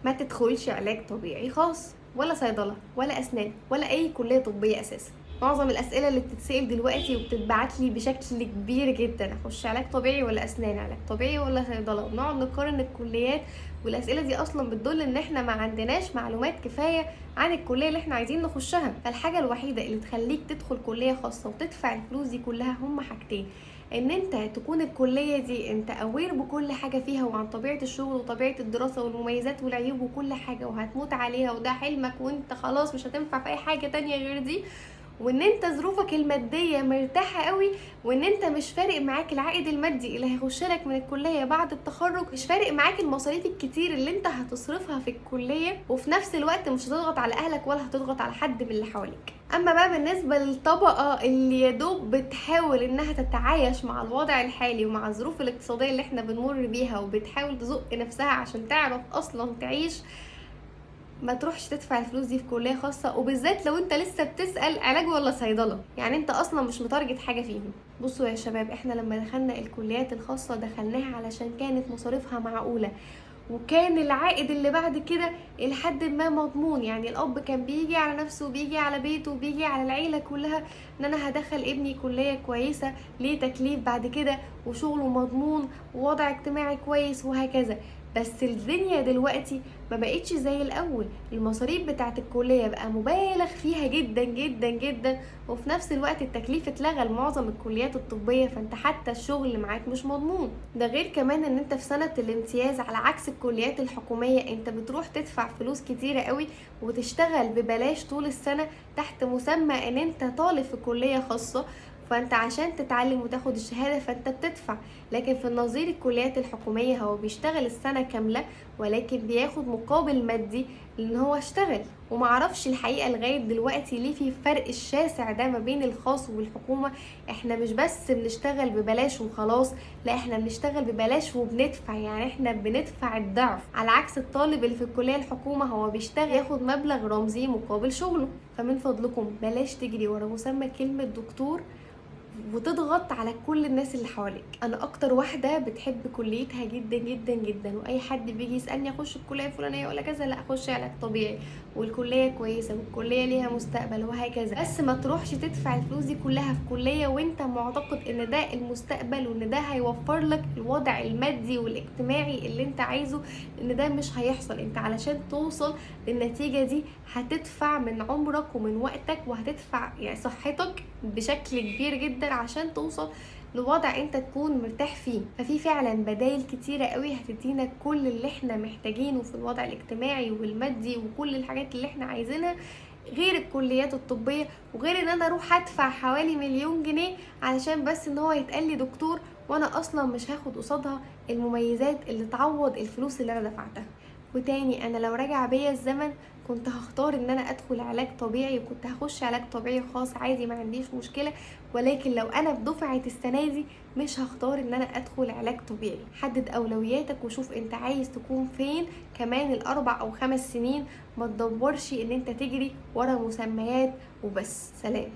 ما تدخلش علاج طبيعي خاص ولا صيدلة ولا أسنان ولا أي كلية طبية أساسا. معظم الأسئلة اللي بتتسأل دلوقتي وبتتبعت لي بشكل كبير جدا، أخش علاج طبيعي ولا أسنان، علاج طبيعي ولا صيدلة، ونقعد نقارن الكليات. والأسئلة دي أصلا بتدل إن إحنا ما عندناش معلومات كفاية عن الكلية اللي إحنا عايزين نخشها. فالحاجة الوحيدة اللي تخليك تدخل كلية خاصة وتدفع الفلوس دي كلها هما حاجتين: ان انت تكون الكلية دي انت اوير بكل حاجة فيها وعن طبيعة الشغل وطبيعة الدراسة والمميزات والعيوب وكل حاجة، وهتموت عليها وده حلمك وانت خلاص مش هتنفع في اي حاجة تانية غير دي، وان انت ظروفك المادية مرتاحة قوي، وان انت مش فارق معاك العائد المادي اللي هيخشلك من الكلية بعد التخرج، مش فارق معاك المصاريف الكتير اللي انت هتصرفها في الكلية، وفي نفس الوقت مش هتضغط على اهلك ولا هتضغط على حد من اللي حواليك. اما بقى بالنسبة للطبقة اللي يدوب بتحاول انها تتعايش مع الوضع الحالي ومع الظروف الاقتصادية اللي احنا بنمر بيها وبتحاول تزق نفسها عشان تعرف اصلا تعيش، ما تروحش تدفع الفلوس دي في كلية خاصة، وبالذات لو انت لسه بتسأل علاج ولا صيدلة، يعني انت اصلا مش متارجت حاجة فيهم. بصوا يا شباب، احنا لما دخلنا الكليات الخاصة دخلناها علشان كانت مصاريفها معقولة، وكان العائد اللي بعد كده لحد ما مضمون. يعني الاب كان بيجي على نفسه وبيجي على بيته وبيجي على العيلة كلها ان انا هدخل ابني كلية كويسة ليه تكليف بعد كده وشغله مضمون ووضع اجتماعي كويس وهكذا. بس الدنيا دلوقتي ما بقتش زي الاول، المصاريف بتاعت الكلية بقى مبالغ فيها جدا جدا جدا، وفي نفس الوقت التكليف اتلغى لمعظم الكليات الطبية، فانت حتى الشغل معاك مش مضمون. ده غير كمان ان انت في سنة الامتياز على عكس الكليات الحكومية انت بتروح تدفع فلوس كتيرة قوي وتشتغل ببلاش طول السنة تحت مسمى ان انت طالب في كلية خاصة، فانت عشان تتعلم وتاخد الشهادة فانت بتدفع. لكن في النظير الكليات الحكومية هو بيشتغل السنة كاملة ولكن بياخد مقابل مادي لان هو اشتغل. ومعرفش الحقيقة لغاية دلوقتي ليه في فرق الشاسع ده ما بين الخاص والحكومة. احنا مش بس بنشتغل ببلاش وخلاص، لا احنا بنشتغل ببلاش وبندفع، يعني احنا بندفع الضعف، على عكس الطالب اللي في الكلية الحكومة هو بيشتغل ياخد مبلغ رمزي مقابل شغله. فمن فضلكم بلاش تجري ورا مسمى كلمة دكتور وتضغط على كل الناس اللي حواليك. انا اكتر واحده بتحب كليتها جدا جدا جدا، واي حد بيجي يسالني اخش الكليه الفلانيه ولا كذا، لا اخش علاج طبيعي والكليه كويسه والكليه ليها مستقبل وهكذا. بس ما تروحش تدفع الفلوس دي كلها في كليه وانت معتقد ان ده المستقبل وان ده هيوفر لك الوضع المادي والاجتماعي اللي انت عايزه، ان ده مش هيحصل. انت علشان توصل للنتيجه دي هتدفع من عمرك ومن وقتك، وهتدفع يعني صحتك بشكل كبير جدا عشان توصل لوضع انت تكون مرتاح فيه. ففي فعلا بدايل كتيرة قوي هتدينا كل اللي احنا محتاجينه في الوضع الاجتماعي والمادي وكل الحاجات اللي احنا عايزينها، غير الكليات الطبية، وغير ان انا اروح ادفع حوالي 1,000,000 جنيه علشان بس ان هو يتقال لي دكتور، وانا اصلا مش هاخد قصادها المميزات اللي تعوض الفلوس اللي انا دفعتها. وتاني، انا لو رجع بيا الزمن كنت هختار ان انا ادخل علاج طبيعي، وكنت هخش علاج طبيعي خاص عادي ما عنديش مشكلة. ولكن لو انا بدفعة السنة دي مش هختار ان انا ادخل علاج طبيعي. حدد اولوياتك وشوف انت عايز تكون فين كمان الاربع او 5 سنين، ما تدورش ان انت تجري ورا مسميات وبس. سلام.